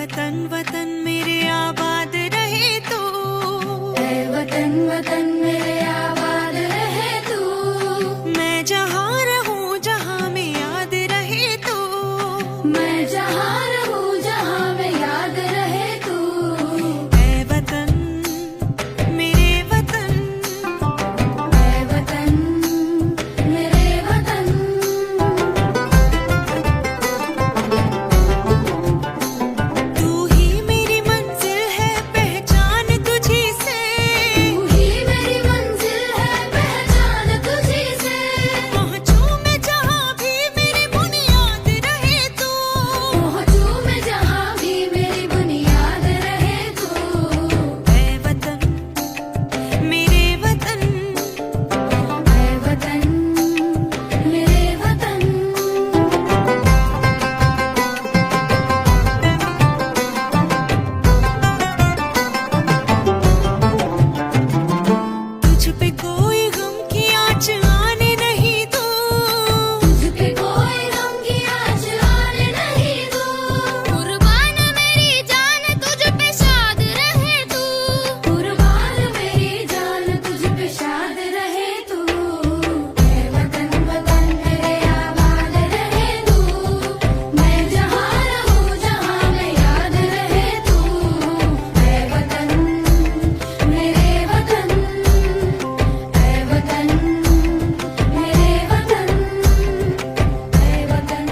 वतन वतन मेरे आबाद रहे तू, ऐ वतन वतन मेरे आबाद रहे तू। मैं जहाँ रहूँ जहाँ में याद रहे तू, मैं जहाँ रहूँ जहाँ में याद रहे तू। ऐ वतन मेरे वतन, ऐ वतन मेरे वतन। तू ही मेरी मंजिल है पहचान तुझी से, तू ही मेरी मंजिल है पहचान तुझी से। पहुँचूं मैं जहाँ भी मेरी बुनियाद रहे तू, पहुँचूं मैं जहाँ भी मेरी बुनियाद रहे तू। ऐ वतन मेरे वतन, ऐ वतन मेरे वतन। तुझ पे कोई गम की आँच आने नहीं दूँ, तुझ पे कोई गम की आँच आने नहीं दूँ। कुर्बान मेरी जान तुझ पे शाद रहे तू, कुर्बान मेरी जान तुझ पे शाद रहे तू। ऐ वतन वतन मेरे आबाद रहे तू। मैं जहाँ रहूँ जहाँ में याद रहे तू। ऐ वतन मेरे वतन, ऐ वतन मेरे वतन, ऐ वतन।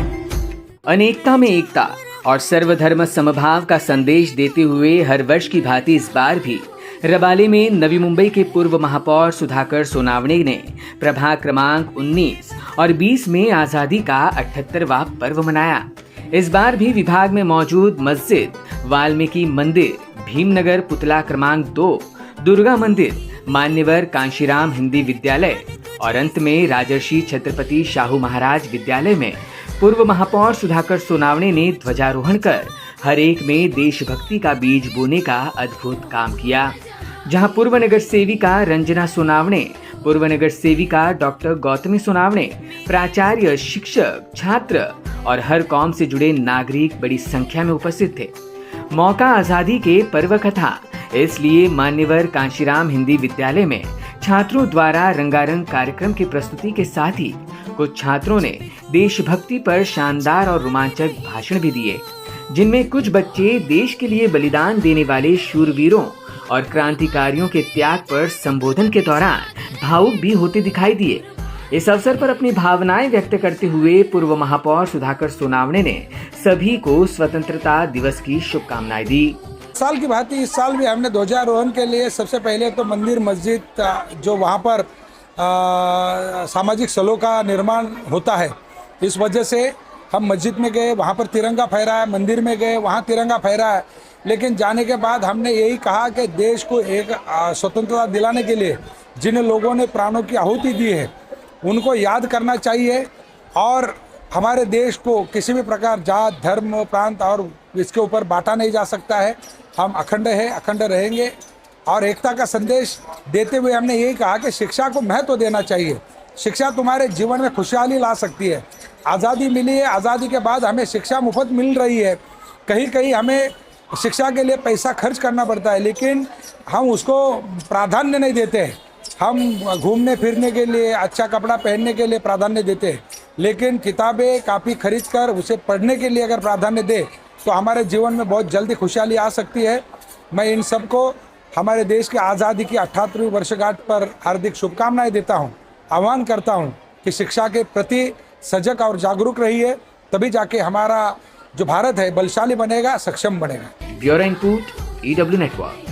अनेकता में एकता और सर्वधर्म समभाव का संदेश देते हुए हर वर्ष की भांति इस बार भी रबाले में नवी मुंबई के पूर्व महापौर सुधाकर सोनावणे ने प्रभाग क्रमांक 19 और 20 में आजादी का 78वां पर्व मनाया। इस बार भी विभाग में मौजूद मस्जिद, वाल्मीकि मंदिर, भीमनगर पुतला क्रमांक 2, दुर्गा मंदिर, मान्यवर कांशीराम हिंदी विद्यालय और अंत में राजर्षि छत्रपति शाहू महाराज विद्यालय में पूर्व महापौर सुधाकर सोनावणे ने ध्वजारोहण कर हर एक में देशभक्ति का बीज बोने का अद्भुत काम किया। जहां पूर्व नगर सेविका रंजना सोनावणे, पूर्व नगर सेविका डॉक्टर गौतमी सोनावणे, प्राचार्य, शिक्षक, छात्र और हर कौम से जुड़े नागरिक बड़ी संख्या में उपस्थित थे। मौका आजादी के पर्व का था, इसलिए मान्यवर कांशीराम हिंदी विद्यालय में छात्रों द्वारा रंगारंग कार्यक्रम की प्रस्तुति के साथ ही कुछ छात्रों ने देशभक्ति पर शानदार और रोमांचक भाषण भी दिए, जिनमें कुछ बच्चे देश के लिए बलिदान देने वाले शूरवीरों और क्रांतिकारियों के त्याग पर संबोधन के दौरान भावुक भी होते दिखाई दिए। इस अवसर पर अपनी भावनाएं व्यक्त करते हुए पूर्व महापौर सुधाकर सोनावणे ने सभी को स्वतंत्रता दिवस की शुभकामनाएं दी। साल की भांति इस साल भी हमने ध्वजारोहण के लिए सबसे पहले तो मंदिर मस्जिद जो वहाँ पर सामाजिक स्थलों का निर्माण होता है, इस वजह से हम मस्जिद में गए, वहाँ पर तिरंगा फहराया, मंदिर में गए, वहाँ तिरंगा फहराया। लेकिन जाने के बाद हमने यही कहा कि देश को एक स्वतंत्रता दिलाने के लिए जिन लोगों ने प्राणों की आहुति दी है उनको याद करना चाहिए और हमारे देश को किसी भी प्रकार जात, धर्म, प्रांत और इसके ऊपर बांटा नहीं जा सकता है। हम अखंड है, अखंड रहेंगे और एकता का संदेश देते हुए हमने यही कहा कि शिक्षा को महत्व देना चाहिए। शिक्षा तुम्हारे जीवन में खुशहाली ला सकती है। आज़ादी मिली है, आज़ादी के बाद हमें शिक्षा मुफ्त मिल रही है। कहीं कहीं हमें शिक्षा के लिए पैसा खर्च करना पड़ता है, लेकिन हम उसको प्राधान्य नहीं देते हैं। हम घूमने फिरने के लिए, अच्छा कपड़ा पहनने के लिए प्राधान्य देते हैं, लेकिन किताबें कापी खरीद कर उसे पढ़ने के लिए अगर प्राधान्य दे तो हमारे जीवन में बहुत जल्दी खुशहाली आ सकती है। मैं इन सबको हमारे देश की आज़ादी की 78वीं वर्षगांठ पर हार्दिक शुभकामनाएं देता हूं। आह्वान करता हूं कि शिक्षा के प्रति सजग और जागरूक रहिए, तभी जाके हमारा जो भारत है बलशाली बनेगा, सक्षम बनेगा। Bureau input, EW network.